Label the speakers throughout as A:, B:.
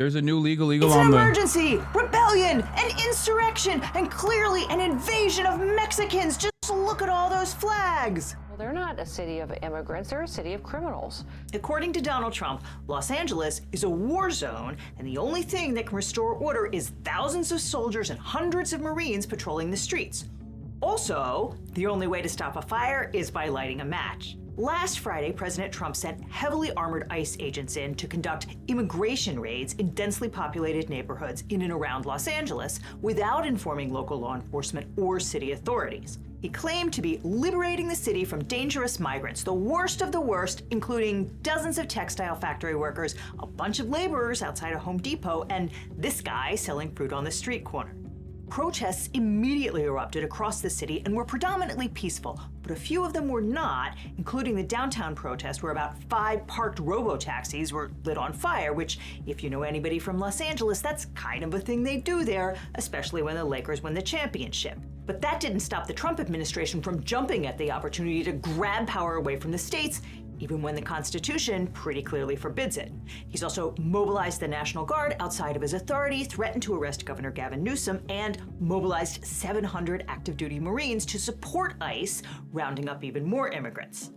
A: There's a new LegalEagle
B: It's
A: on
B: an
A: the...
B: emergency, rebellion, an insurrection, and clearly an invasion of Mexicans. Just look at all those flags.
C: Well, they're not a city of immigrants, they're a city of criminals.
B: According to Donald Trump, Los Angeles is a war zone, and the only thing that can restore order is thousands of soldiers and hundreds of Marines patrolling the streets. Also, the only way to stop a fire is by lighting a match. Last Friday, President Trump sent heavily armored ICE agents in to conduct immigration raids in densely populated neighborhoods in and around Los Angeles without informing local law enforcement or city authorities. He claimed to be liberating the city from dangerous migrants, the worst of the worst, including dozens of textile factory workers, a bunch of laborers outside a Home Depot, and this guy selling fruit on the street corner. Protests immediately erupted across the city and were predominantly peaceful, but a few of them were not, including the downtown protest where about 5 parked robo-taxis were lit on fire, which, if you know anybody from Los Angeles, that's kind of a thing they do there, especially when the Lakers win the championship. But that didn't stop the Trump administration from jumping at the opportunity to grab power away from the states, even when the Constitution pretty clearly forbids it. He's also mobilized the National Guard outside of his authority, threatened to arrest Governor Gavin Newsom, and mobilized 700 active duty Marines to support ICE, rounding up even more immigrants.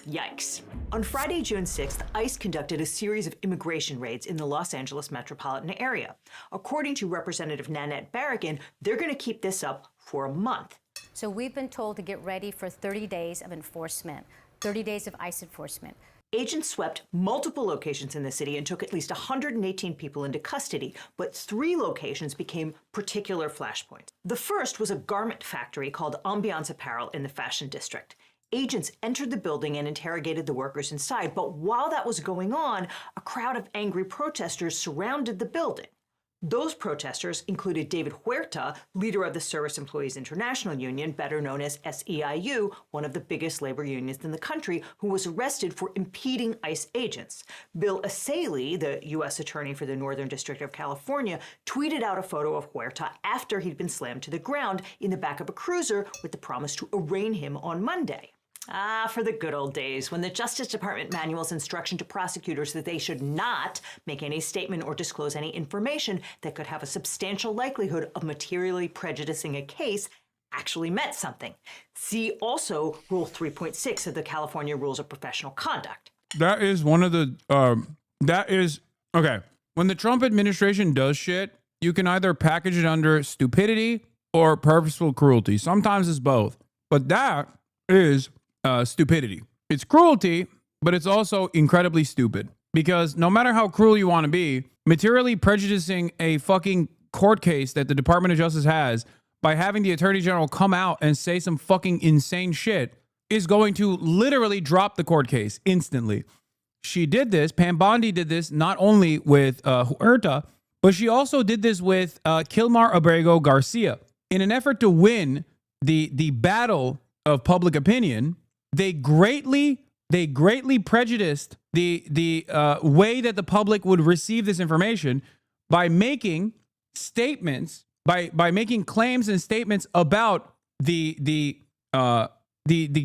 B: Yikes. On Friday, June 6th, ICE conducted a series of immigration raids in the Los Angeles metropolitan area. According to Representative Nanette Barragan, they're going to keep this up for a month.
D: So we've been told to get ready for 30 days of enforcement. 30 days of ICE enforcement.
B: Agents swept multiple locations in the city and took at least 118 people into custody, but 3 locations became particular flashpoints. The first was a garment factory called Ambiance Apparel in the Fashion District. Agents entered the building and interrogated the workers inside, but while that was going on, a crowd of angry protesters surrounded the building. Those protesters included David Huerta, leader of the Service Employees International Union, better known as SEIU, one of the biggest labor unions in the country, who was arrested for impeding ICE agents. Bill Asalee, the U.S. Attorney for the Northern District of California, tweeted out a photo of Huerta after he'd been slammed to the ground in the back of a cruiser with the promise to arraign him on Monday. Ah, for the good old days, when the Justice Department manual's instruction to prosecutors that they should not make any statement or disclose any information that could have a substantial likelihood of materially prejudicing a case actually meant something. See also Rule 3.6 of the California Rules of Professional Conduct.
A: That is one of the, okay. When the Trump administration does shit, you can either package it under stupidity or purposeful cruelty. Sometimes it's both, but that is stupidity. It's cruelty, but it's also incredibly stupid, because no matter how cruel you want to be, materially prejudicing a fucking court case that the Department of Justice has by having the Attorney General come out and say some fucking insane shit is going to literally drop the court case instantly. She did this, Pam Bondi did this not only with Huerta, but she also did this with Kilmar Abrego Garcia. In an effort to win the battle of public opinion, they greatly prejudiced the way that the public would receive this information by making statements, by making claims and statements about the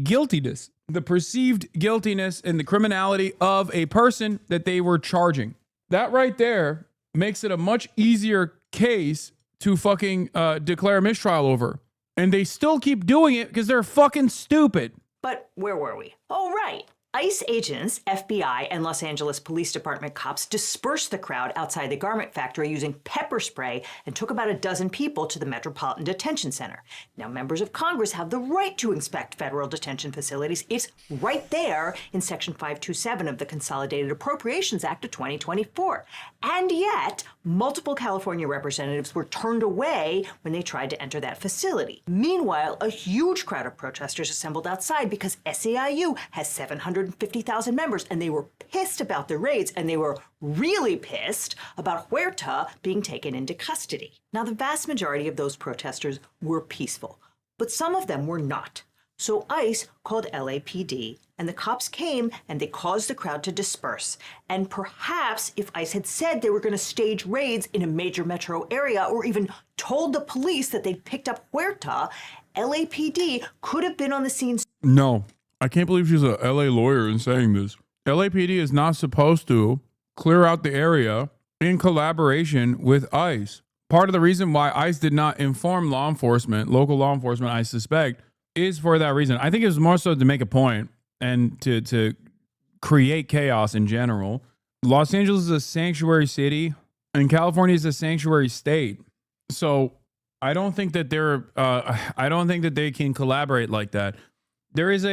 A: guiltiness, the perceived guiltiness and the criminality of a person that they were charging. That right there makes it a much easier case to fucking declare mistrial over. And they still keep doing it because they're fucking stupid.
B: But where were we? Oh, right. ICE agents, FBI, and Los Angeles Police Department cops dispersed the crowd outside the garment factory using pepper spray and took about a dozen people to the Metropolitan Detention Center. Now, members of Congress have the right to inspect federal detention facilities. It's right there in Section 527 of the Consolidated Appropriations Act of 2024. And yet, multiple California representatives were turned away when they tried to enter that facility. Meanwhile, a huge crowd of protesters assembled outside because SEIU has 750,000 members, and they were pissed about the raids, and they were really pissed about Huerta being taken into custody. Now, the vast majority of those protesters were peaceful, but some of them were not. So ICE called LAPD, and the cops came and they caused the crowd to disperse. And perhaps if ICE had said they were going to stage raids in a major metro area, or even told the police that they'd picked up Huerta, LAPD could have been on the scene.
A: No, I can't believe she's a LA lawyer and saying this. LAPD is not supposed to clear out the area in collaboration with ICE. Part of the reason why ICE did not inform law enforcement, local law enforcement, I suspect, is for that reason. I think it was more so to make a point and to create chaos in general. Los Angeles is a sanctuary city, and California is a sanctuary state. So I don't think that they can collaborate like that. There's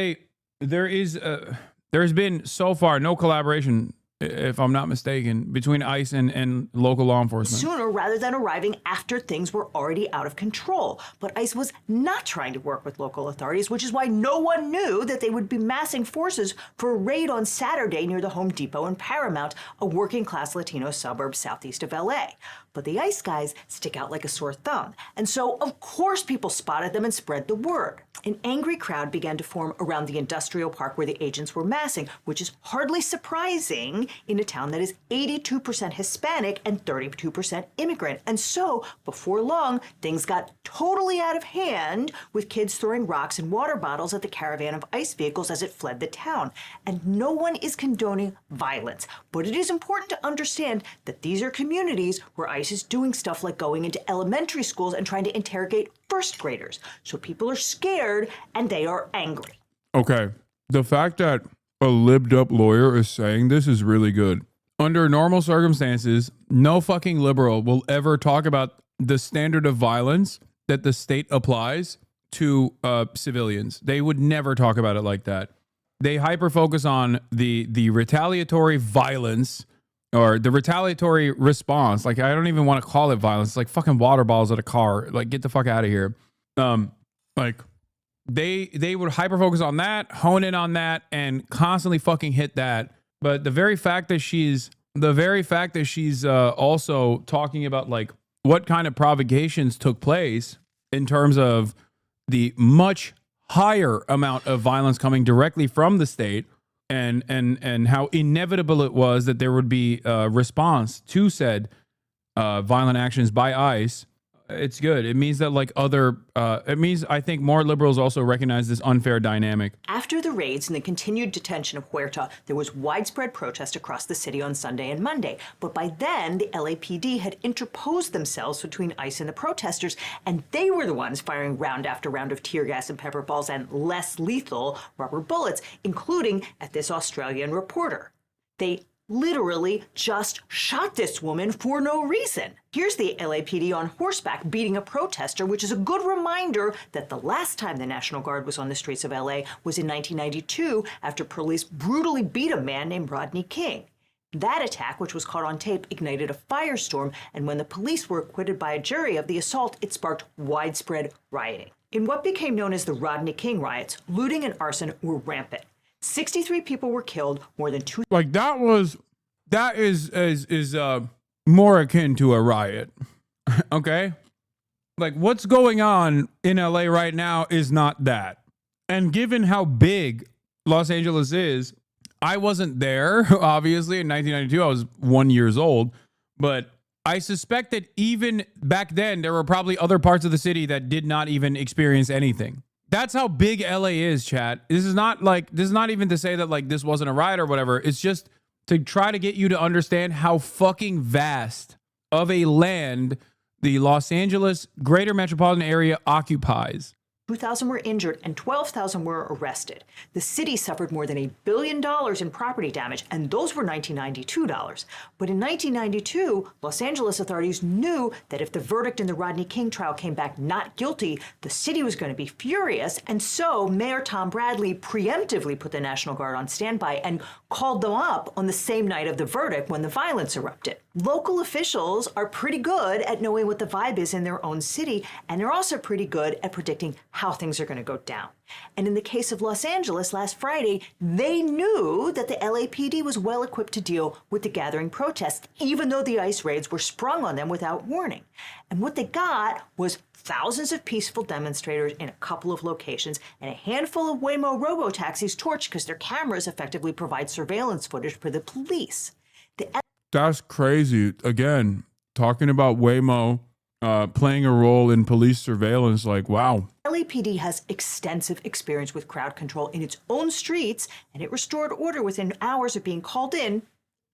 A: been so far no collaboration, if I'm not mistaken, between ICE and local law enforcement.
B: Sooner rather than arriving after things were already out of control. But ICE was not trying to work with local authorities, which is why no one knew that they would be massing forces for a raid on Saturday near the Home Depot in Paramount, a working-class Latino suburb southeast of LA. But the ICE guys stick out like a sore thumb. And so, of course, people spotted them and spread the word. An angry crowd began to form around the industrial park where the agents were massing, which is hardly surprising in a town that is 82% Hispanic and 32% immigrant. And so, before long, things got totally out of hand, with kids throwing rocks and water bottles at the caravan of ICE vehicles as it fled the town. And no one is condoning violence. But it is important to understand that these are communities where ICE is doing stuff like going into elementary schools and trying to interrogate first graders. So people are scared and they are angry.
A: Okay. The fact that a libbed up lawyer is saying this is really good. Under normal circumstances, no fucking liberal will ever talk about the standard of violence that the state applies to civilians. They would never talk about it like that. They hyper focus on the retaliatory violence or the retaliatory response. Like, I don't even want to call it violence. It's like fucking water bottles at a car. Like, get the fuck out of here. Like, they would hyper focus on that, hone in on that, and constantly fucking hit that. But the very fact that she's also talking about like what kind of provocations took place in terms of the much higher amount of violence coming directly from the state, and how inevitable it was that there would be a response to said violent actions by ICE. It's good. It means that I think more liberals also recognize this unfair dynamic.
B: After the raids and the continued detention of Huerta, there was widespread protest across the city on Sunday and Monday. But by then, the LAPD had interposed themselves between ICE and the protesters, and they were the ones firing round after round of tear gas and pepper balls and less lethal rubber bullets, including at this Australian reporter. They literally just shot this woman for no reason. Here's the LAPD on horseback beating a protester, which is a good reminder that the last time the National Guard was on the streets of LA was in 1992 after police brutally beat a man named Rodney King. That attack, which was caught on tape, ignited a firestorm, and when the police were acquitted by a jury of the assault, it sparked widespread rioting. In what became known as the Rodney King riots, looting and arson were rampant. 63 people were killed, more than 2.
A: Like that is more akin to a riot. Okay? Like what's going on in LA right now is not that. And given how big Los Angeles is, I wasn't there, obviously, in 1992. I was 1 year old, but I suspect that even back then, there were probably other parts of the city that did not even experience anything. That's how big LA is, chat. This is not even to say that like this wasn't a riot or whatever. It's just to try to get you to understand how fucking vast of a land the Los Angeles greater metropolitan area occupies.
B: 2,000 were injured and 12,000 were arrested. The city suffered more than $1 billion in property damage, and those were 1992 dollars. But in 1992, Los Angeles authorities knew that if the verdict in the Rodney King trial came back not guilty, the city was going to be furious, and so Mayor Tom Bradley preemptively put the National Guard on standby and called them up on the same night of the verdict when the violence erupted. Local officials are pretty good at knowing what the vibe is in their own city, and they're also pretty good at predicting how things are going to go down. And in the case of Los Angeles last Friday, they knew that the LAPD was well equipped to deal with the gathering protests, even though the ICE raids were sprung on them without warning. And what they got was thousands of peaceful demonstrators in a couple of locations and a handful of Waymo robo-taxis torched because their cameras effectively provide surveillance footage for the police.
A: That's crazy. Again, talking about Waymo playing a role in police surveillance, like, wow.
B: LAPD has extensive experience with crowd control in its own streets, and it restored order within hours of being called in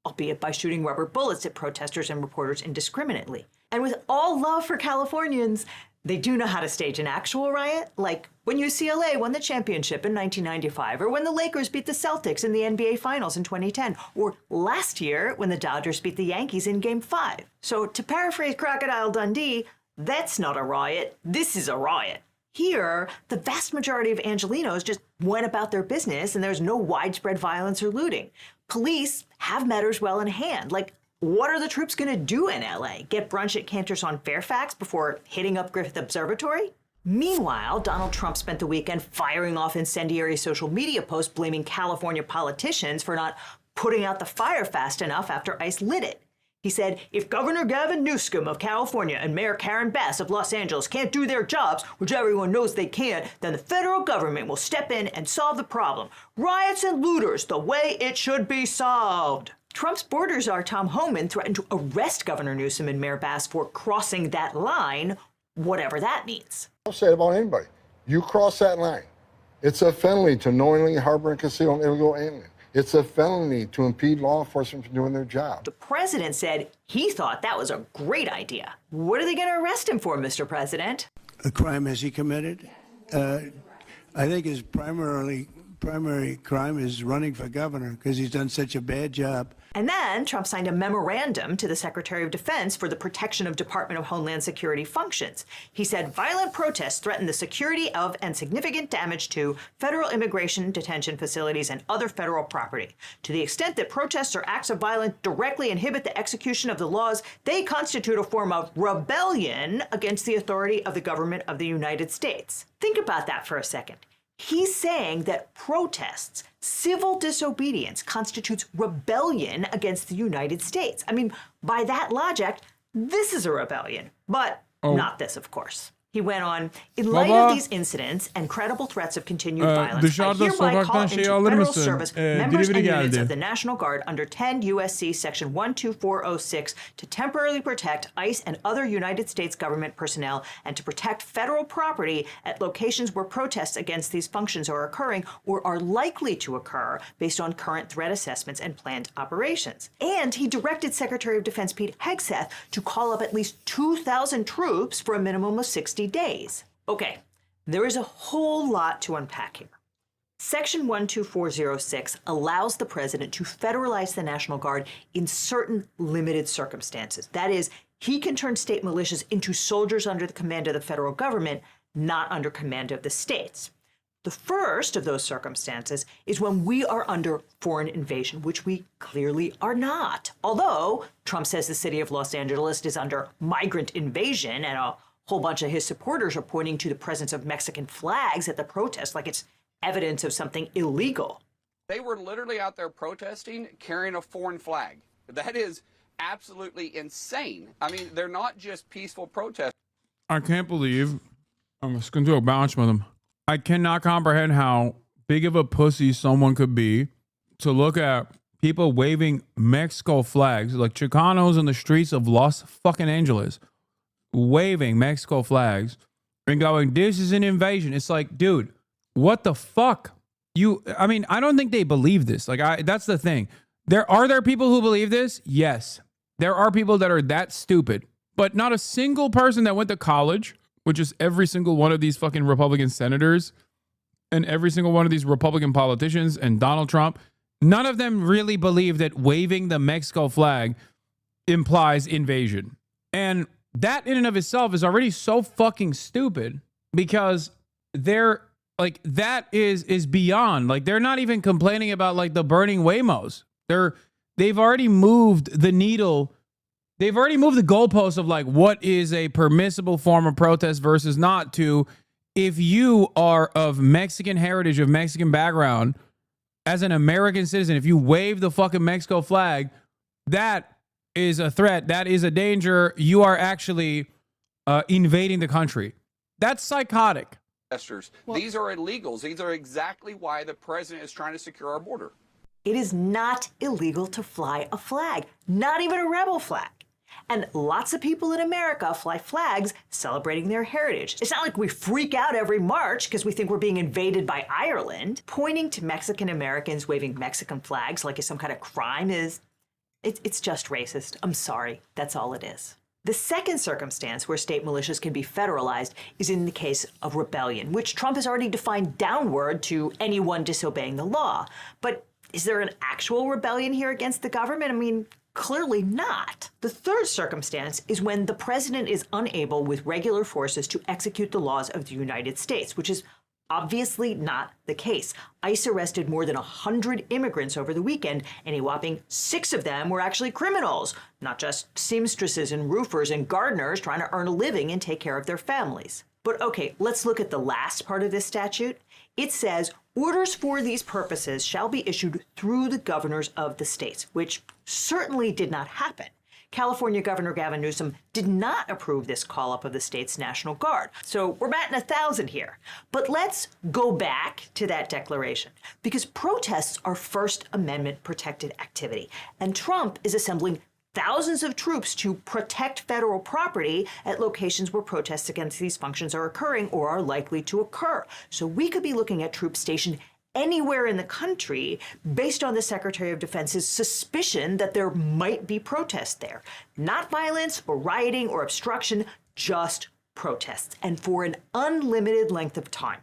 B: albeit by shooting rubber bullets at protesters and reporters indiscriminately. And with all love for Californians, they do know how to stage an actual riot, like when UCLA won the championship in 1995, or when the Lakers beat the Celtics in the NBA Finals in 2010, or last year when the Dodgers beat the Yankees in Game 5. So to paraphrase Crocodile Dundee, that's not a riot, this is a riot. Here, the vast majority of Angelenos just went about their business and there's no widespread violence or looting. Police have matters well in hand, like what are the troops going to do in LA? Get brunch at Cantor's on Fairfax before hitting up Griffith Observatory? Meanwhile, Donald Trump spent the weekend firing off incendiary social media posts blaming California politicians for not putting out the fire fast enough after ICE lit it. He said, if Governor Gavin Newsom of California and Mayor Karen Bass of Los Angeles can't do their jobs, which everyone knows they can't, then the federal government will step in and solve the problem. Riots and looters, the way it should be solved. Trump's border czar Tom Homan threatened to arrest Governor Newsom and Mayor Bass for crossing that line, whatever that means.
E: I'll say it about anybody. You cross that line. It's a felony to knowingly harbor and conceal an illegal alien. It's a felony to impede law enforcement from doing their job.
B: The president said he thought that was a great idea. What are they going to arrest him for, Mr. President?
F: A crime has he committed? I think his primary crime is running for governor because he's done such a bad job.
B: And then Trump signed a memorandum to the Secretary of Defense for the protection of Department of Homeland Security functions. He said violent protests threaten the security of and significant damage to federal immigration detention facilities and other federal property. To the extent that protests or acts of violence directly inhibit the execution of the laws, they constitute a form of rebellion against the authority of the government of the United States. Think about that for a second. He's saying that protests, civil disobedience, constitutes rebellion against the United States. I mean, by that logic, this is a rebellion, but not this, of course. He went on, in light of these incidents and credible threats of continued violence, I hereby call into federal service members and units of the National Guard under 10 U.S.C. Section 12406 to temporarily protect ICE and other United States government personnel and to protect federal property at locations where protests against these functions are occurring or are likely to occur based on current threat assessments and planned operations. And he directed Secretary of Defense Pete Hegseth to call up at least 2,000 troops for a minimum of 60 days. Okay, there is a whole lot to unpack here. Section 12406 allows the president to federalize the National Guard in certain limited circumstances. That is, he can turn state militias into soldiers under the command of the federal government, not under command of the states. The first of those circumstances is when we are under foreign invasion, which we clearly are not. Although Trump says the city of Los Angeles is under migrant invasion and a whole bunch of his supporters are pointing to the presence of Mexican flags at the protest like it's evidence of something illegal.
G: They were literally out there protesting, carrying a foreign flag. That is absolutely insane. I mean, they're not just peaceful protests.
A: I can't believe I'm just going to do a bounce with him. I cannot comprehend how big of a pussy someone could be to look at people waving Mexico flags, like Chicanos in the streets of Los fucking Angeles, waving Mexico flags and going, this is an invasion. It's like, dude, what the fuck? I mean, I don't think they believe this. Like, that's the thing. Are there people who believe this? Yes. There are people that are that stupid, but not a single person that went to college, which is every single one of these fucking Republican senators and every single one of these Republican politicians and Donald Trump, none of them really believe that waving the Mexico flag implies invasion. And that in and of itself is already so fucking stupid because they're like, that is beyond, like, they're not even complaining about like the burning Waymos. They've already moved the needle. They've already moved the goalposts of like what is a permissible form of protest versus not to. If you are of Mexican heritage, of Mexican background, as an American citizen, if you wave the fucking Mexico flag, that is a threat. That is a danger. You are actually invading the country. That's psychotic.
G: These are illegals. These are exactly why the president is trying to secure our border.
B: It is not illegal to fly a flag, not even a rebel flag. And lots of people in America fly flags celebrating their heritage. It's not like we freak out every March because we think we're being invaded by Ireland. Pointing to Mexican Americans waving Mexican flags like it's some kind of crime is It's just racist. I'm sorry. That's all it is. The second circumstance where state militias can be federalized is in the case of rebellion, which Trump has already defined downward to anyone disobeying the law. But is there an actual rebellion here against the government? I mean, clearly not. The third circumstance is when the president is unable with regular forces to execute the laws of the United States, which is obviously not the case. ICE arrested more than 100 immigrants over the weekend, and a whopping 6 of them were actually criminals, not just seamstresses and roofers and gardeners trying to earn a living and take care of their families. But okay, let's look at the last part of this statute. It says orders for these purposes shall be issued through the governors of the states, which certainly did not happen. California Governor Gavin Newsom did not approve this call-up of the state's National Guard. So we're batting 1,000 here. But let's go back to that declaration, because protests are First Amendment protected activity, and Trump is assembling thousands of troops to protect federal property at locations where protests against these functions are occurring or are likely to occur. So we could be looking at troops stationed anywhere in the country based on the Secretary of Defense's suspicion that there might be protests there. Not violence or rioting or obstruction, just protests, and for an unlimited length of time.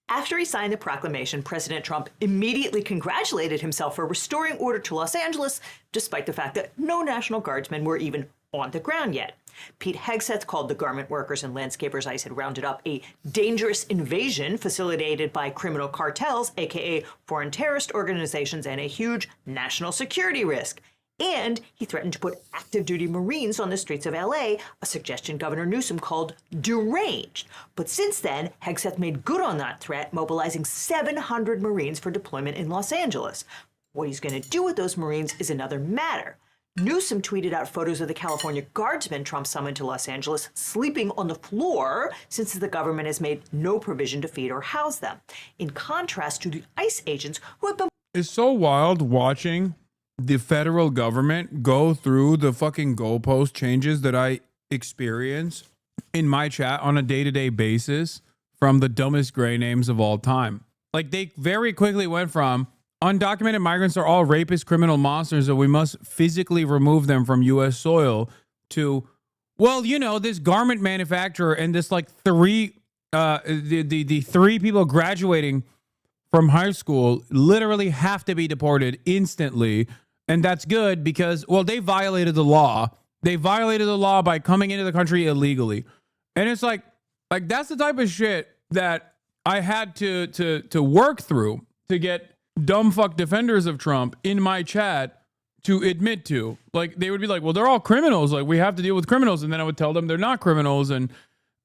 B: After he signed the proclamation, President Trump immediately congratulated himself for restoring order to Los Angeles, despite the fact that no National Guardsmen were even on the ground yet. Pete Hegseth called the garment workers and landscapers ICE had rounded up a dangerous invasion facilitated by criminal cartels, aka foreign terrorist organizations, and a huge national security risk. And he threatened to put active duty Marines on the streets of LA, a suggestion Governor Newsom called deranged. But since then, Hegseth made good on that threat, mobilizing 700 Marines for deployment in Los Angeles. What he's going to do with those Marines is another matter. Newsom tweeted out photos of the California Guardsmen Trump summoned to Los Angeles sleeping on the floor since the government has made no provision to feed or house them, in contrast to the ICE agents who have been...
A: It's so wild watching the federal government go through the fucking goalpost changes that I experience in my chat on a day-to-day basis from the dumbest gray names of all time. Like, they very quickly went from undocumented migrants are all rapist criminal monsters and we must physically remove them from U.S. soil to, well, you know, this garment manufacturer and this like the 3 people graduating from high school literally have to be deported instantly. And that's good because, well, they violated the law. They violated the law by coming into the country illegally. And it's like that's the type of shit that I had to work through to get dumb fuck defenders of Trump in my chat to admit to. Like, they would be like, well, they're all criminals. Like, we have to deal with criminals. And then I would tell them they're not criminals and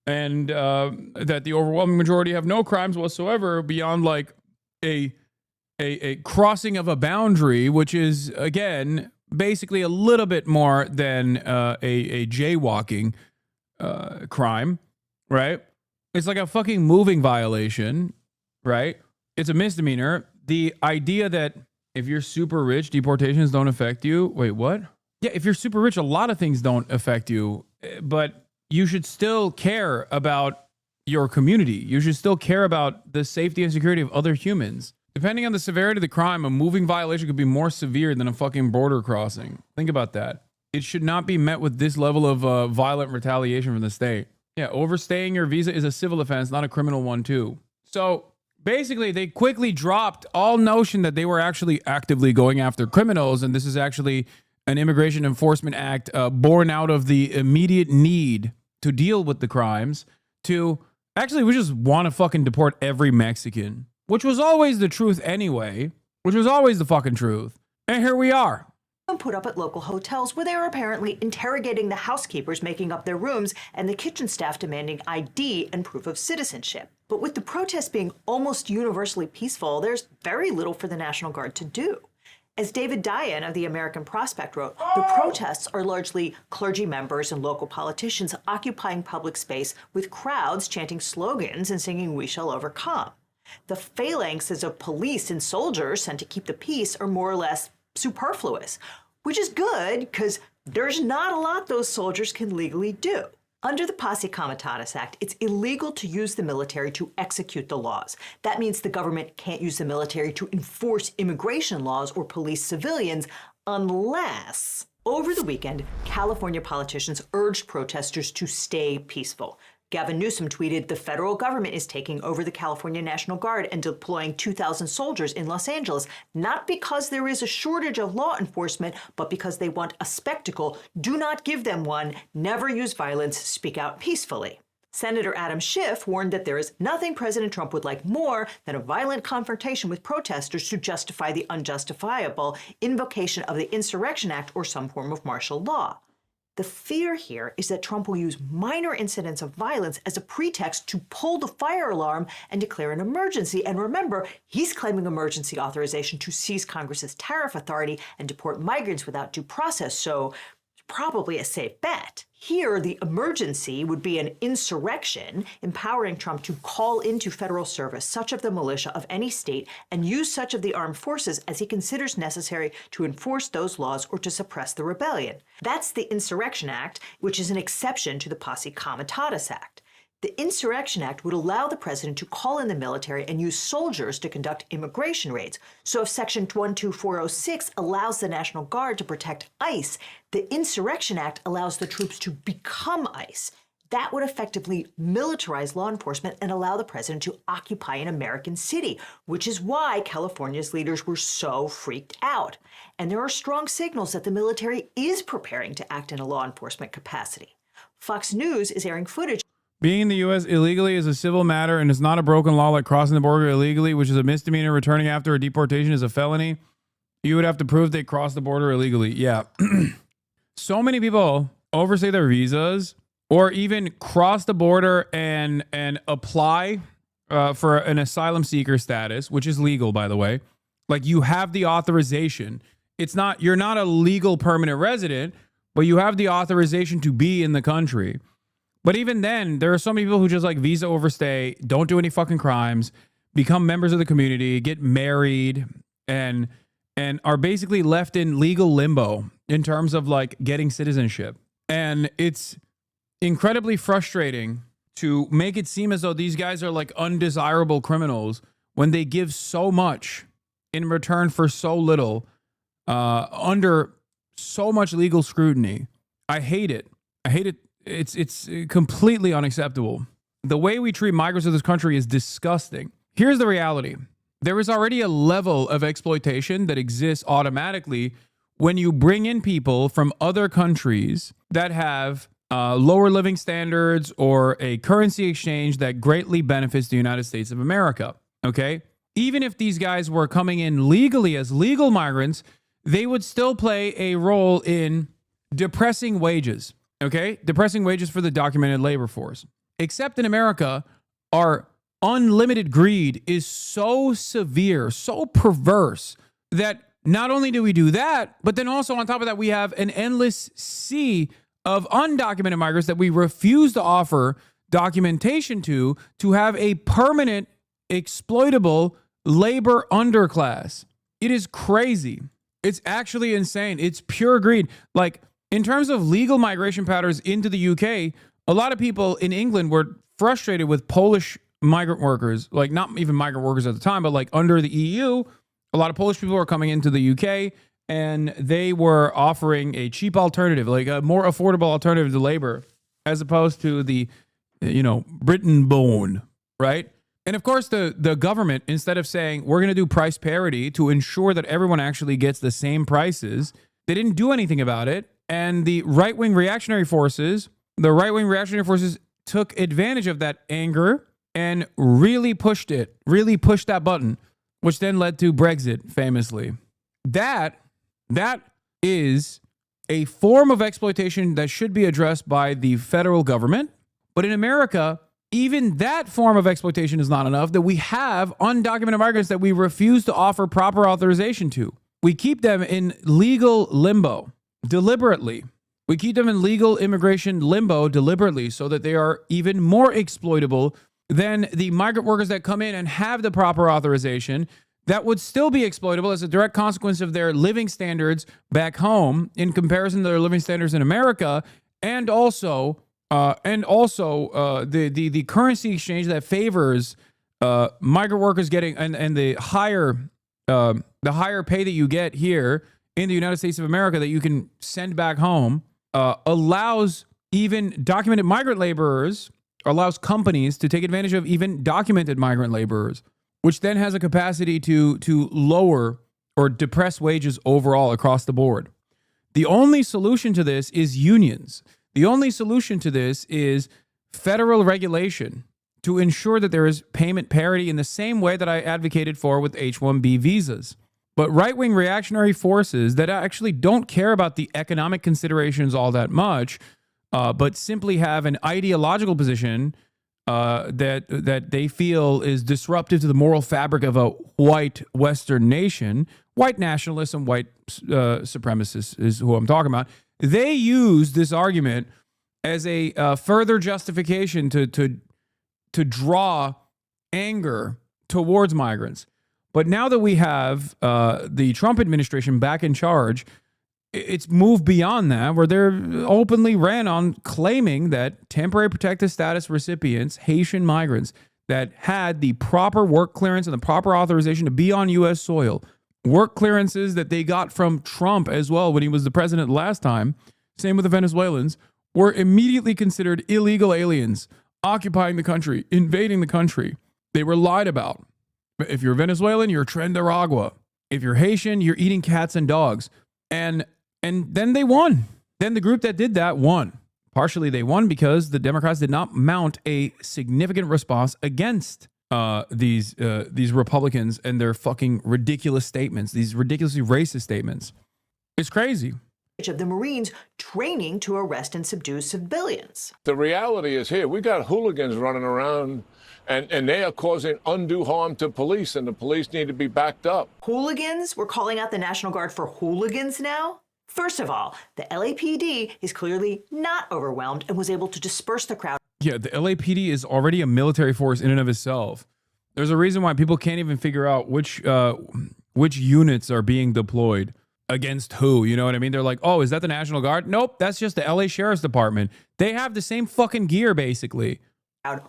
A: that the overwhelming majority have no crimes whatsoever beyond like a crossing of a boundary, which is, again, basically a little bit more than a jaywalking crime, right? It's like a fucking moving violation, right? It's a misdemeanor. The idea that if you're super rich, deportations don't affect you. Wait, what? Yeah, if you're super rich, a lot of things don't affect you, but you should still care about your community. You should still care about the safety and security of other humans. Depending on the severity of the crime, a moving violation could be more severe than a fucking border crossing. Think about that. It should not be met with this level of violent retaliation from the state. Yeah, overstaying your visa is a civil offense, not a criminal one too. So basically, they quickly dropped all notion that they were actually actively going after criminals, and this is actually an Immigration Enforcement Act born out of the immediate need to deal with the crimes to, actually, we just want to fucking deport every Mexican. Which was always the truth anyway. Which was always the fucking truth. And here we are.
B: Put up at local hotels where they are apparently interrogating the housekeepers making up their rooms and the kitchen staff demanding ID and proof of citizenship. But with the protests being almost universally peaceful, there's very little for the National Guard to do. As David Dian of the American Prospect wrote, the protests are largely clergy members and local politicians occupying public space with crowds chanting slogans and singing "We Shall Overcome." The phalanxes of police and soldiers sent to keep the peace are more or less superfluous, which is good because there's not a lot those soldiers can legally do. Under the Posse Comitatus Act, it's illegal to use the military to execute the laws. That means the government can't use the military to enforce immigration laws or police civilians Unless, over the weekend, California politicians urged protesters to stay peaceful. Gavin Newsom tweeted, the federal government is taking over the California National Guard and deploying 2,000 soldiers in Los Angeles, not because there is a shortage of law enforcement, but because they want a spectacle. Do not give them one. Never use violence. Speak out peacefully. Senator Adam Schiff warned that there is nothing President Trump would like more than a violent confrontation with protesters to justify the unjustifiable, invocation of the Insurrection Act or some form of martial law. The fear here is that Trump will use minor incidents of violence as a pretext to pull the fire alarm and declare an emergency. And remember, he's claiming emergency authorization to seize Congress's tariff authority and deport migrants without due process, so probably a safe bet. Here, the emergency would be an insurrection, empowering Trump to call into federal service such of the militia of any state and use such of the armed forces as he considers necessary to enforce those laws or to suppress the rebellion. That's the Insurrection Act, which is an exception to the Posse Comitatus Act. The Insurrection Act would allow the president to call in the military and use soldiers to conduct immigration raids. So if Section 12406 allows the National Guard to protect ICE, the Insurrection Act allows the troops to become ICE. That would effectively militarize law enforcement and allow the president to occupy an American city, which is why California's leaders were so freaked out. And there are strong signals that the military is preparing to act in a law enforcement capacity. Fox News is airing footage.
A: Being in the U.S. illegally is a civil matter and is not a broken law like crossing the border illegally, which is a misdemeanor. Returning after a deportation is a felony. You would have to prove they crossed the border illegally. Yeah. So many people overstay their visas or even cross the border and apply for an asylum seeker status, which is legal, by the way. Like, you have the authorization. You're not a legal permanent resident, but you have the authorization to be in the country. But even then, there are so many people who just like visa overstay, don't do any fucking crimes, become members of the community, get married, and are basically left in legal limbo in terms of like getting citizenship. And it's incredibly frustrating to make it seem as though these guys are like undesirable criminals when they give so much in return for so little, under so much legal scrutiny. I hate it. I hate it. It's completely unacceptable. The way we treat migrants in this country is disgusting. Here's the reality. There is already a level of exploitation that exists automatically when you bring in people from other countries that have lower living standards or a currency exchange that greatly benefits the United States of America. Okay? Even if these guys were coming in legally as legal migrants, they would still play a role in depressing wages. Okay? Depressing wages for the documented labor force. Except in America, our unlimited greed is so severe, so perverse, that not only do we do that, but then also on top of that, we have an endless sea of undocumented migrants that we refuse to offer documentation to have a permanent, exploitable labor underclass. It is crazy. It's actually insane. It's pure greed. Like, in terms of legal migration patterns into the UK, a lot of people in England were frustrated with Polish migrant workers, like not even migrant workers at the time, but like under the EU, a lot of Polish people were coming into the UK and they were offering a cheap alternative, like a more affordable alternative to labor, as opposed to the, Britain born, right? And of course, the government, instead of saying, we're going to do price parity to ensure that everyone actually gets the same prices, they didn't do anything about it. And the right-wing reactionary forces took advantage of that anger and really pushed that button, which then led to Brexit, famously. That is a form of exploitation that should be addressed by the federal government. But in America, even that form of exploitation is not enough, that we have undocumented migrants that we refuse to offer proper authorization to. We keep them in legal limbo deliberately. We keep them in legal immigration limbo deliberately so that they are even more exploitable than the migrant workers that come in and have the proper authorization that would still be exploitable as a direct consequence of their living standards back home in comparison to their living standards in America, and also the currency exchange that favors migrant workers getting and the higher pay that you get here in the United States of America that you can send back home allows even documented migrant laborers, allows companies to take advantage of even documented migrant laborers, which then has a capacity to lower or depress wages overall across the board. The only solution to this is unions. The only solution to this is federal regulation to ensure that there is payment parity in the same way that I advocated for with H-1B visas. But right-wing reactionary forces that actually don't care about the economic considerations all that much, but simply have an ideological position that they feel is disruptive to the moral fabric of a white Western nation, white nationalists and white supremacists is who I'm talking about. They use this argument as a further justification to draw anger towards migrants. But now that we have the Trump administration back in charge, it's moved beyond that, where they're openly ran on claiming that temporary protective status recipients, Haitian migrants that had the proper work clearance and the proper authorization to be on U.S. soil, work clearances that they got from Trump as well when he was the president last time, same with the Venezuelans, were immediately considered illegal aliens, occupying the country, invading the country. They were lied about. If you're Venezuelan, you're Trendaragua. If you're Haitian, you're eating cats and dogs. And then they won. Then the group that did that won. Partially they won because the Democrats did not mount a significant response against these Republicans and their fucking ridiculous statements, these ridiculously racist statements. It's crazy.
B: Of the Marines training to arrest and subdue civilians.
H: The reality is here, we got hooligans running around and they are causing undue harm to police, and the police need to be backed up.
B: Hooligans? We're calling out the National Guard for hooligans now? First of all, the LAPD is clearly not overwhelmed and was able to disperse the crowd.
A: Yeah, the LAPD is already a military force in and of itself. There's a reason why people can't even figure out which units are being deployed against who. You know what I mean? They're like, oh, is that the National Guard? Nope, that's just the LA Sheriff's Department. They have the same fucking gear, basically.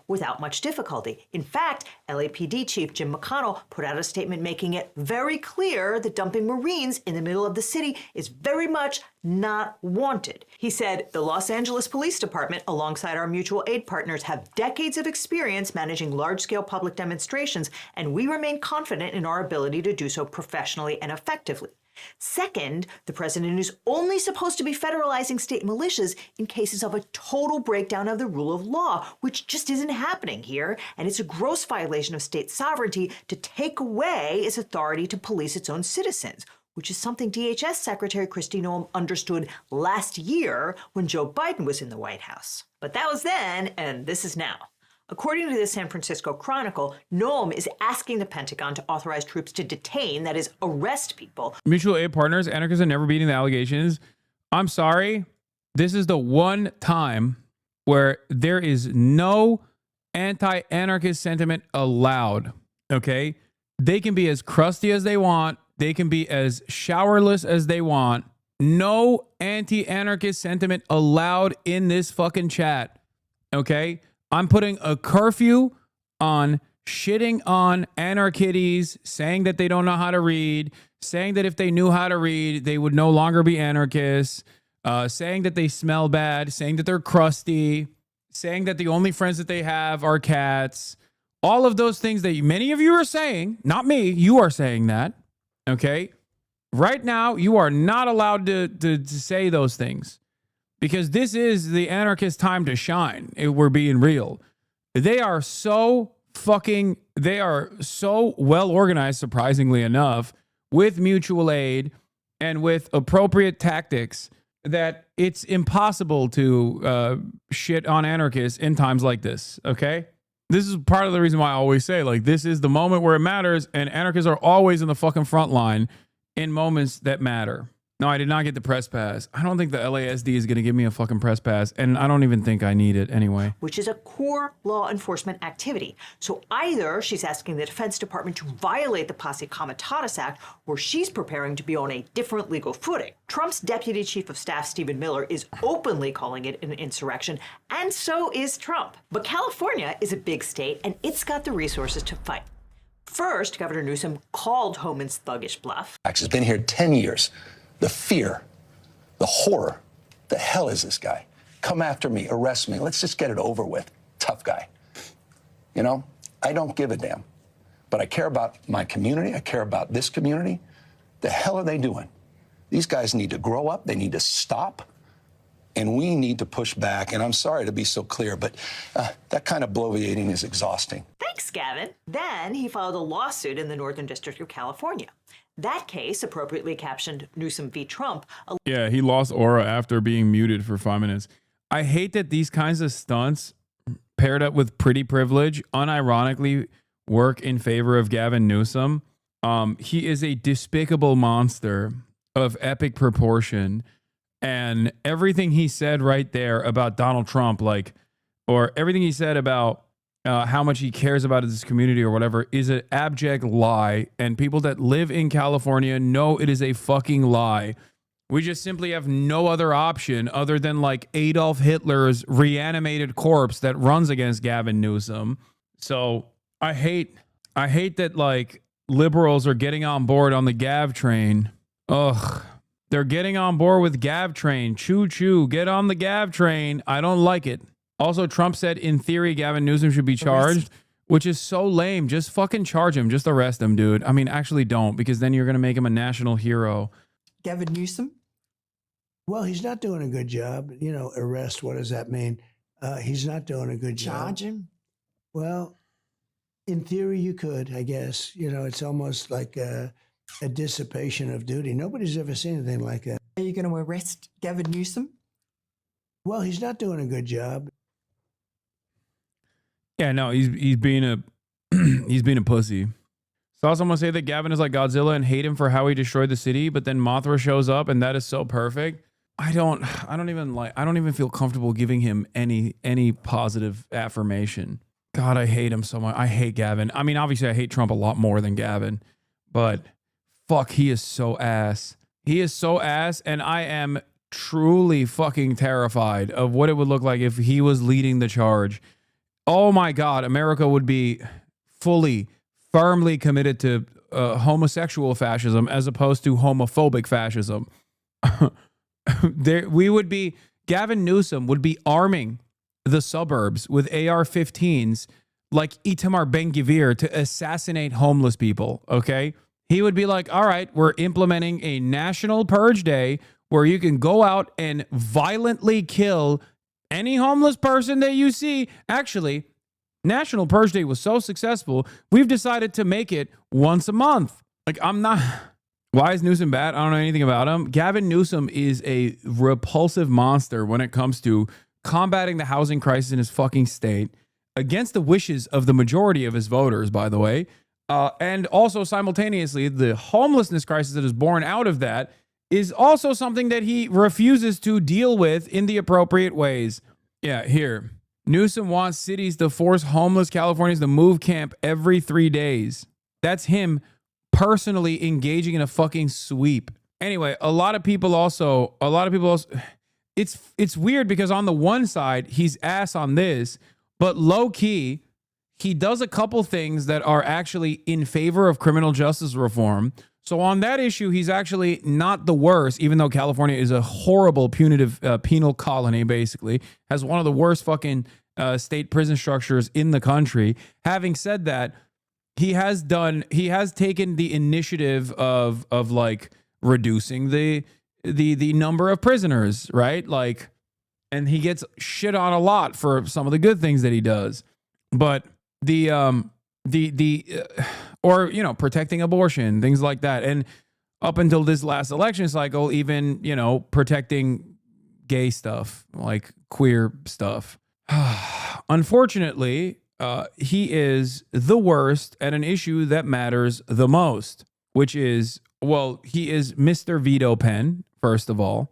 B: Without much difficulty. In fact, LAPD Chief Jim McConnell put out a statement making it very clear that dumping Marines in the middle of the city is very much not wanted. He said, the Los Angeles Police Department, alongside our mutual aid partners, have decades of experience managing large-scale public demonstrations, and we remain confident in our ability to do so professionally and effectively. Second, the president is only supposed to be federalizing state militias in cases of a total breakdown of the rule of law, which just isn't happening here, and it's a gross violation of state sovereignty to take away its authority to police its own citizens, which is something DHS Secretary Kristi Noem understood last year when Joe Biden was in the White House. But that was then, and this is now. According to the San Francisco Chronicle, Noem is asking the Pentagon to authorize troops to detain, that is, arrest people.
A: Mutual aid partners, anarchists are never beating the allegations. I'm sorry. This is the one time where there is no anti-anarchist sentiment allowed, okay? They can be as crusty as they want. They can be as showerless as they want. No anti-anarchist sentiment allowed in this fucking chat, okay? I'm putting a curfew on shitting on anarchists, saying that they don't know how to read, saying that if they knew how to read, they would no longer be anarchists, saying that they smell bad, saying that they're crusty, saying that the only friends that they have are cats. All of those things that many of you are saying, not me, you are saying that, okay? Right now, you are not allowed to say those things. Because this is the anarchist time to shine, if we're being real. They are so well organized, surprisingly enough, with mutual aid and with appropriate tactics that it's impossible to shit on anarchists in times like this, okay? This is part of the reason why I always say, like, this is the moment where it matters, and anarchists are always in the fucking front line in moments that matter. No, I did not get the press pass. I don't think the LASD is going to give me a fucking press pass, and I don't even think I need it anyway.
B: Which is a core law enforcement activity. So either she's asking the Defense Department to violate the Posse Comitatus Act, or she's preparing to be on a different legal footing. Trump's Deputy Chief of Staff, Stephen Miller, is openly calling it an insurrection, and so is Trump. But California is a big state, and it's got the resources to fight. First, Governor Newsom called Homan's thuggish bluff.
I: Has been here 10 years. the fear, the horror. The hell is this guy? Come after me, arrest me. Let's just get it over with. Tough guy. You know, I don't give a damn. But I care about my community. I care about this community. The hell are they doing? These guys need to grow up. They need to stop. And we need to push back. And I'm sorry to be so clear, but that kind of bloviating is exhausting.
B: Thanks, Gavin. Then he filed a lawsuit in the Northern District of California. That case, appropriately captioned Newsom v. Trump.
A: Yeah, he lost aura after being muted for 5 minutes. I hate that these kinds of stunts paired up with pretty privilege unironically work in favor of Gavin Newsom. He is a despicable monster of epic proportion. And everything he said right there about Donald Trump, like, or everything he said about how much he cares about his community or whatever, is an abject lie. And people that live in California know it is a fucking lie. We just simply have no other option other than like Adolf Hitler's reanimated corpse that runs against Gavin Newsom. So I hate that like liberals are getting on board on the Gav train. Ugh. They're getting on board with Gav train. Choo choo. Get on the Gav train. I don't like it. Also, Trump said in theory Gavin Newsom should be charged, which is so lame. Just fucking charge him. Just arrest him, dude. I mean, actually don't, because then you're going to make him a national hero.
B: Gavin Newsom?
F: Well, he's not doing a good job. You know, arrest, what does that mean? He's not doing a good job.
B: Charge him?
F: Well, in theory, you could, I guess. You know, it's almost like a dissipation of duty. Nobody's ever seen anything like that.
B: Are you going to arrest Gavin Newsom?
F: Well, he's not doing a good job.
A: Yeah, no, he's being a he's being a pussy. Saw someone say that Gavin is like Godzilla and hate him for how he destroyed the city, but then Mothra shows up and that is so perfect. I don't even feel comfortable giving him any positive affirmation. God, I hate him so much. I hate Gavin. I mean, obviously I hate Trump a lot more than Gavin, but fuck, he is so ass. He is so ass, and I am truly fucking terrified of what it would look like if he was leading the charge. Oh my God, America would be firmly committed to homosexual fascism as opposed to homophobic fascism. Gavin Newsom would be arming the suburbs with AR-15s like Itamar Ben-Gvir to assassinate homeless people, okay? He would be like, all right, we're implementing a national purge day where you can go out and violently kill any homeless person that you see. Actually, National Purge Day was so successful, we've decided to make it once a month. Like, why is Newsom bad? I don't know anything about him. Gavin Newsom is a repulsive monster when it comes to combating the housing crisis in his fucking state against the wishes of the majority of his voters, by the way. And also simultaneously, the homelessness crisis that is born out of that is also something that he refuses to deal with in the appropriate ways. Yeah, here. Newsom wants cities to force homeless Californians to move camp every 3 days. That's him personally engaging in a fucking sweep. Anyway, a lot of people also, it's weird because on the one side, he's ass on this, but low key, he does a couple things that are actually in favor of criminal justice reform. So on that issue, he's actually not the worst, even though California is a horrible punitive penal colony, basically, has one of the worst fucking state prison structures in the country. Having said that, he has taken the initiative of like reducing the number of prisoners, right? Like, and he gets shit on a lot for some of the good things that he does. But or, you know, protecting abortion, things like that. And up until this last election cycle, even, you know, protecting gay stuff, like queer stuff. Unfortunately, he is the worst at an issue that matters the most, which is, well, he is Mr. Veto Pen, first of all.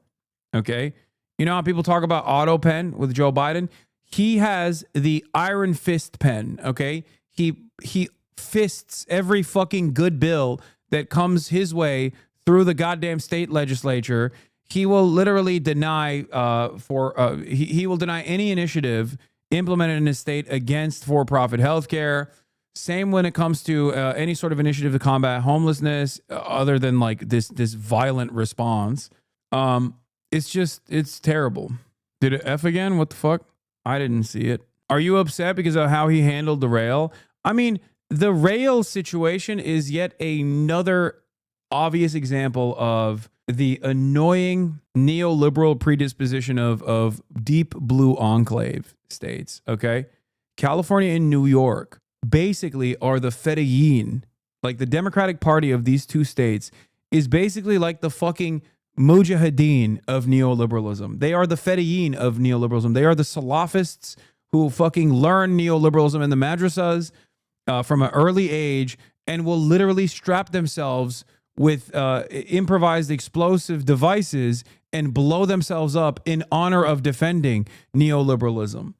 A: Okay. You know how people talk about auto pen with Joe Biden? He has the iron fist pen. Okay. He fists every fucking good bill that comes his way through the goddamn state legislature. He will literally deny he will deny any initiative implemented in his state against for-profit healthcare, Same when it comes to any sort of initiative to combat homelessness, other than like this violent response. It's terrible. Did it F again? What the fuck? I didn't see it. Are you upset because of how he handled the rail? I mean, the rail situation is yet another obvious example of the annoying neoliberal predisposition of deep blue enclave states, okay? California and New York basically are the Fedayeen. Like the Democratic Party of these two states is basically like the fucking Mujahideen of neoliberalism. They are the Fedayeen of neoliberalism. They are the Salafists who fucking learn neoliberalism in the madrasas from an early age and will literally strap themselves with improvised explosive devices and blow themselves up in honor of defending neoliberalism.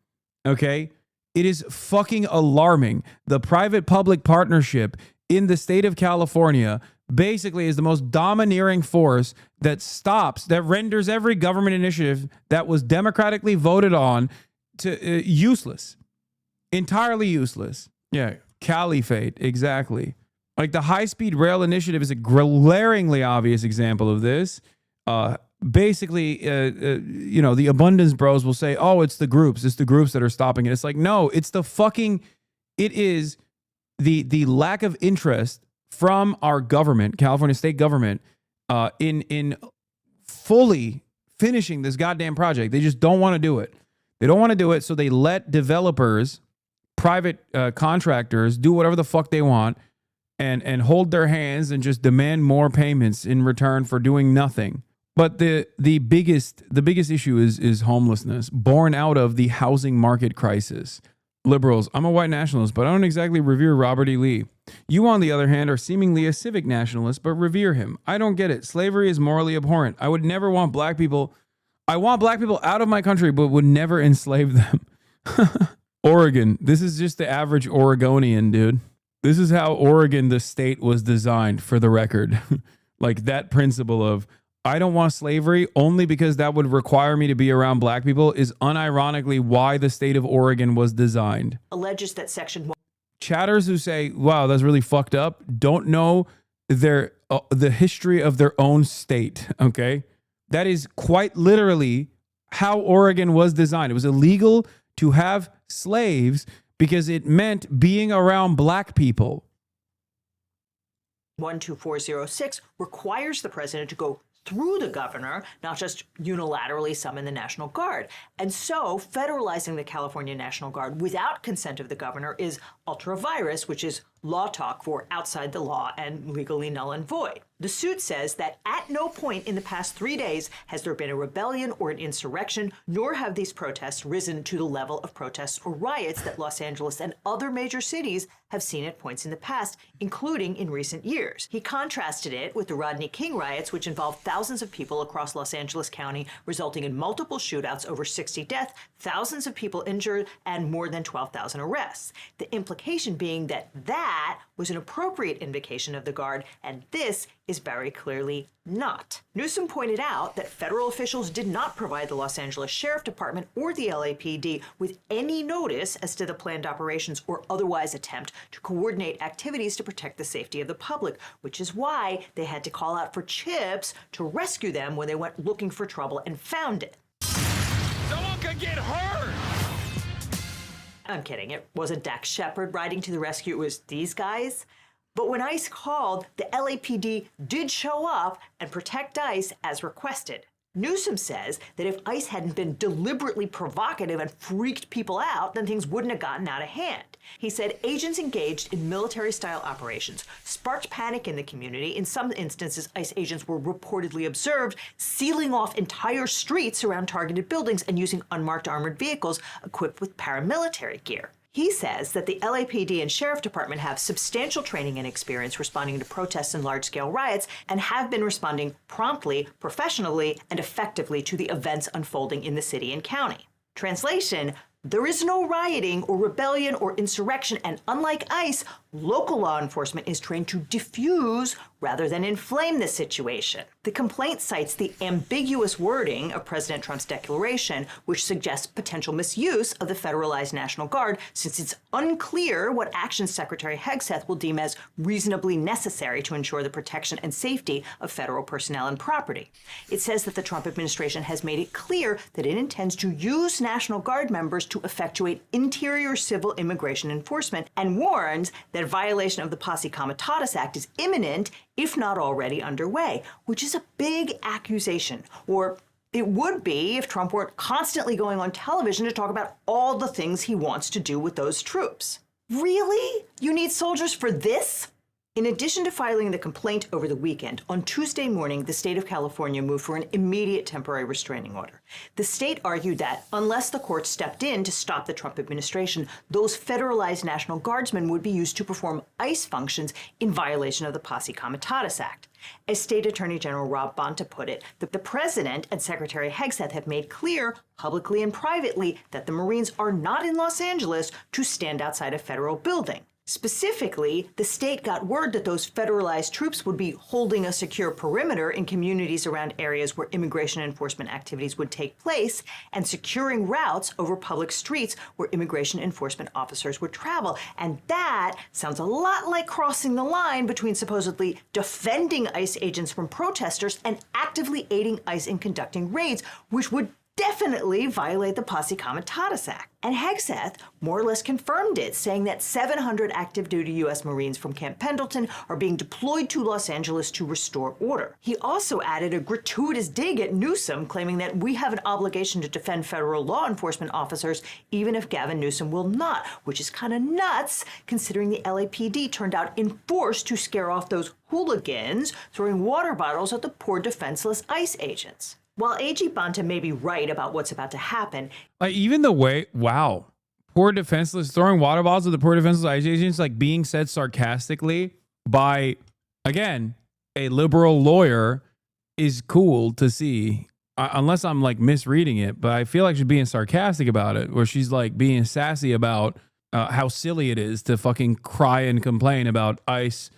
A: Okay? It is fucking alarming. The private-public partnership in the state of California basically is the most domineering force that renders every government initiative that was democratically voted on to useless. Entirely useless. Yeah, caliphate, exactly. Like the high-speed rail initiative is a glaringly obvious example of this. Basically, the abundance bros will say, oh, it's the groups that are stopping it. It's like, no, it is the lack of interest from our government, California state government, in fully finishing this goddamn project. They just don't want to do it. They don't want to do it, so they let developers, private contractors do whatever the fuck they want and hold their hands and just demand more payments in return for doing nothing. But the biggest issue is homelessness, born out of the housing market crisis. Liberals, I'm a white nationalist, but I don't exactly revere Robert E. Lee. You, on the other hand, are seemingly a civic nationalist, but revere him. I don't get it. Slavery is morally abhorrent. I would never want black people. I want black people out of my country, but would never enslave them. Oregon. This is just the average Oregonian, dude. This is how Oregon, the state, was designed, for the record. Like that principle of, I don't want slavery only because that would require me to be around black people is unironically why the state of Oregon was designed.
B: Alleges that Section 1.
A: Chatters who say, wow, that's really fucked up, don't know the history of their own state, okay? That is quite literally how Oregon was designed. It was illegal to have slaves because it meant being around black people.
B: 12406 requires the president to go through the governor, not just unilaterally summon the National Guard. And so federalizing the California National Guard without consent of the governor is ultra vires, which is law talk for outside the law and legally null and void. The suit says that at no point in the past 3 days has there been a rebellion or an insurrection, nor have these protests risen to the level of protests or riots that Los Angeles and other major cities have seen at points in the past, including in recent years. He contrasted it with the Rodney King riots, which involved thousands of people across Los Angeles County, resulting in multiple shootouts, over 60 deaths, thousands of people injured, and more than 12,000 arrests. The implication being that was an appropriate invocation of the Guard, and this is very clearly not. Newsom pointed out that federal officials did not provide the Los Angeles Sheriff Department or the LAPD with any notice as to the planned operations or otherwise attempt to coordinate activities to protect the safety of the public, which is why they had to call out for CHIPS to rescue them when they went looking for trouble and found it.
J: Someone could get hurt!
B: I'm kidding. It wasn't Dax Shepard riding to the rescue. It was these guys. But when ICE called, the LAPD did show up and protect ICE as requested. Newsom says that if ICE hadn't been deliberately provocative and freaked people out, then things wouldn't have gotten out of hand. He said agents engaged in military-style operations sparked panic in the community. In some instances, ICE agents were reportedly observed sealing off entire streets around targeted buildings and using unmarked armored vehicles equipped with paramilitary gear. He says that the LAPD and Sheriff Department have substantial training and experience responding to protests and large-scale riots and have been responding promptly, professionally, and effectively to the events unfolding in the city and county. Translation, there is no rioting or rebellion or insurrection, and unlike ICE, local law enforcement is trained to diffuse rather than inflame the situation. The complaint cites the ambiguous wording of President Trump's declaration, which suggests potential misuse of the federalized National Guard, since it's unclear what actions Secretary Hegseth will deem as reasonably necessary to ensure the protection and safety of federal personnel and property. It says that the Trump administration has made it clear that it intends to use National Guard members to effectuate interior civil immigration enforcement, and warns that violation of the Posse Comitatus Act is imminent, if not already underway, which is a big accusation. Or it would be if Trump weren't constantly going on television to talk about all the things he wants to do with those troops. Really? You need soldiers for this? In addition to filing the complaint over the weekend, on Tuesday morning, the state of California moved for an immediate temporary restraining order. The state argued that unless the court stepped in to stop the Trump administration, those federalized National Guardsmen would be used to perform ICE functions in violation of the Posse Comitatus Act. As State Attorney General Rob Bonta put it, the president and Secretary Hegseth have made clear, publicly and privately, that the Marines are not in Los Angeles to stand outside a federal building. Specifically, the state got word that those federalized troops would be holding a secure perimeter in communities around areas where immigration enforcement activities would take place, and securing routes over public streets where immigration enforcement officers would travel. And that sounds a lot like crossing the line between supposedly defending ICE agents from protesters and actively aiding ICE in conducting raids, which would definitely violate the Posse Comitatus Act. And Hegseth more or less confirmed it, saying that 700 active duty U.S. Marines from Camp Pendleton are being deployed to Los Angeles to restore order. He also added a gratuitous dig at Newsom, claiming that we have an obligation to defend federal law enforcement officers, even if Gavin Newsom will not, which is kind of nuts, considering the LAPD turned out in force to scare off those hooligans throwing water bottles at the poor defenseless ICE agents. While AG Bonta may be right about what's about to happen,
A: Like, even the way, wow, poor defenseless, throwing water bottles at the poor defenseless ICE agents, like being said sarcastically by, again, a liberal lawyer is cool to see, unless I'm like misreading it, but I feel like she's being sarcastic about it, where she's like being sassy about how silly it is to fucking cry and complain about ICE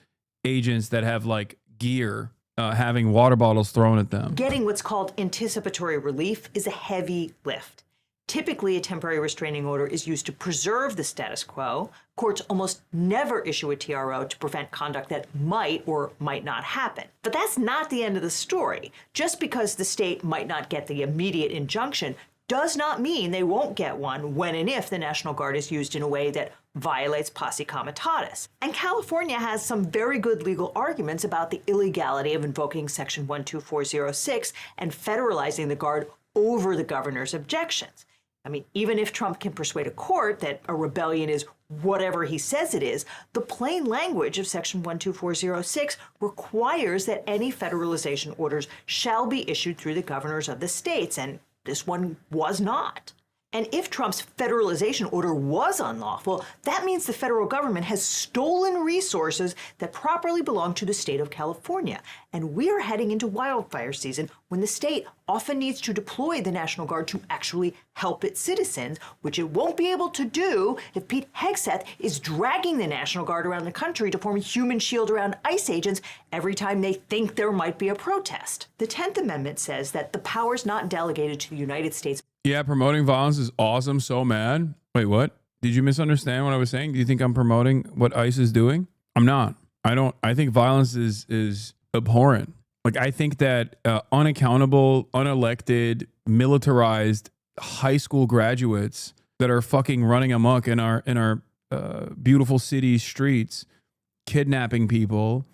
A: agents that have like gear having water bottles thrown at them.
B: getting what's called anticipatory relief is a heavy lift. Typically, a temporary restraining order is used to preserve the status quo. Courts almost never issue a TRO to prevent conduct that might or might not happen. But that's not the end of the story. Just because the state might not get the immediate injunction does not mean they won't get one when and if the National Guard is used in a way that violates Posse Comitatus. And California has some very good legal arguments about the illegality of invoking Section 12406 and federalizing the Guard over the governor's objections. I mean, even if Trump can persuade a court that a rebellion is whatever he says it is, the plain language of Section 12406 requires that any federalization orders shall be issued through the governors of the states, and this one was not. And if Trump's federalization order was unlawful, that means the federal government has stolen resources that properly belong to the state of California. And we're heading into wildfire season when the state often needs to deploy the National Guard to actually help its citizens, which it won't be able to do if Pete Hegseth is dragging the National Guard around the country to form a human shield around ICE agents every time they think there might be a protest. The 10th Amendment says that the powers not delegated to the United States.
A: Yeah, promoting violence is awesome. So mad. Wait, what? Did you misunderstand what I was saying? Do you think I'm promoting what ICE is doing? I'm not. I don't. I think violence is abhorrent. Like, I think that unaccountable, unelected, militarized high school graduates that are fucking running amok in our beautiful city streets, kidnapping people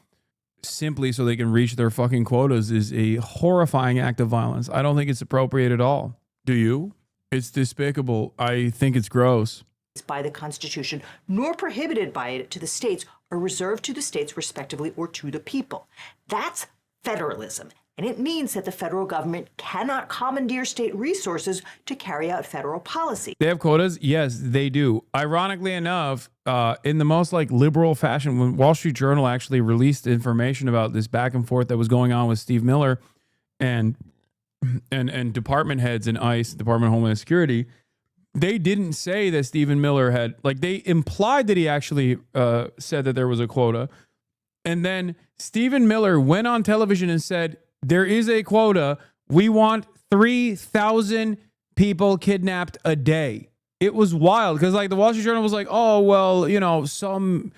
A: simply so they can reach their fucking quotas is a horrifying act of violence. I don't think it's appropriate at all. Do you? It's despicable. I think it's gross.
B: By the Constitution, nor prohibited by it to the states, are reserved to the states respectively or to the people. That's federalism. And it means that the federal government cannot commandeer state resources to carry out federal policy.
A: They have quotas? Yes, they do. Ironically enough, in the most like liberal fashion, when Wall Street Journal actually released information about this back and forth that was going on with Steve Miller and department heads in ICE, Department of Homeland Security, they didn't say that Stephen Miller had, like, they implied that he actually said that there was a quota, And then Stephen Miller went on television and said, there is a quota. We want 3,000 people kidnapped a day. It was wild because like the Wall Street Journal was like, oh, well, you know, some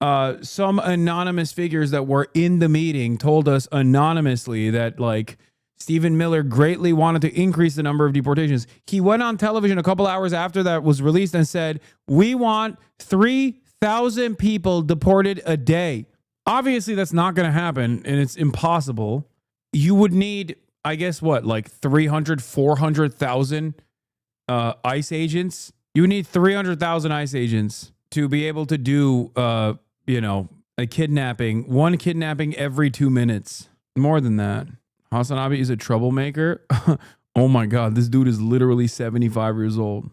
A: anonymous figures that were in the meeting told us anonymously that like Stephen Miller greatly wanted to increase the number of deportations. He went on television a couple hours after that was released and said, we want 3,000 people deported a day. Obviously, that's not going to happen, and it's impossible. You would need, I guess, what, like 300, 400,000 ICE agents? You would need 300,000 ICE agents to be able to do, you know, a kidnapping, one kidnapping every 2 minutes. More than that. Hasanabi is a troublemaker. Oh my God, this dude is literally 75 years old.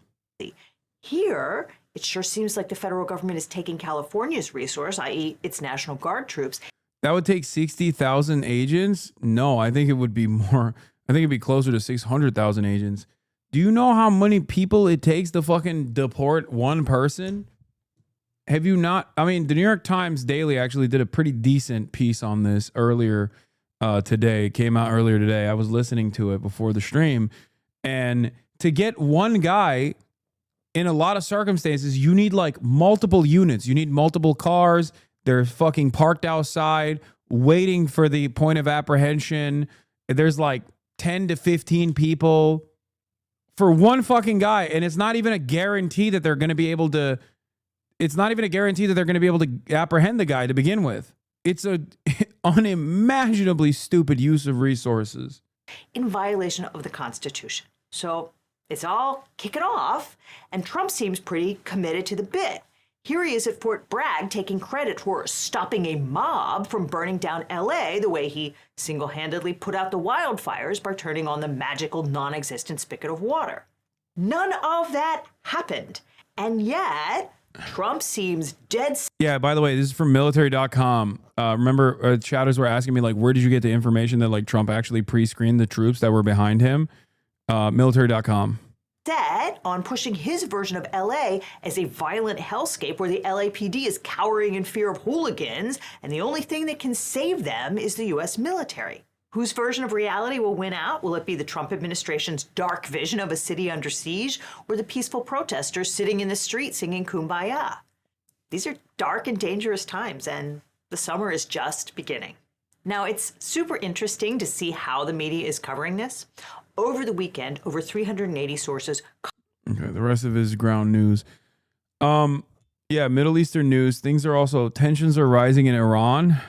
B: Here, it sure seems like the federal government is taking California's resource, i.e. its National Guard troops.
A: That would take 60,000 agents? No, I think it would be more. I think it'd be closer to 600,000 agents. Do you know how many people it takes to fucking deport one person? Have you not? I mean, the New York Times Daily actually did a pretty decent piece on this earlier today. It came out earlier today. I was listening to it before the stream. And to get one guy, in a lot of circumstances, you need like multiple units. You need multiple cars. They're fucking parked outside, waiting for the point of apprehension. There's like 10 to 15 people for one fucking guy. And it's not even a guarantee that they're going to be able to, it's not even a guarantee that they're going to be able to apprehend the guy to begin with. It's a unimaginably stupid use of resources.
B: In violation of the Constitution. So it's all kicking off, and Trump seems pretty committed to the bit. Here he is at Fort Bragg taking credit for stopping a mob from burning down LA the way he single-handedly put out the wildfires by turning on the magical non-existent spigot of water. None of that happened. And yet, Trump seems dead.
A: Yeah, by the way, this is from military.com. Remember, chatters were asking me, like, where did you get the information that, like, Trump actually pre-screened the troops that were behind him? Military.com.
B: Set on pushing his version of LA as a violent hellscape where the LAPD is cowering in fear of hooligans, and the only thing that can save them is the U.S. military. Whose version of reality will win out? Will it be the Trump administration's dark vision of a city under siege, or the peaceful protesters sitting in the street singing Kumbaya? These are dark and dangerous times, and the summer is just beginning. Now, it's super interesting to see how the media is covering this. Over the weekend, over 380 sources.
A: Okay, the rest of it is ground news. Yeah, Middle Eastern news. Things are also, tensions are rising in Iran.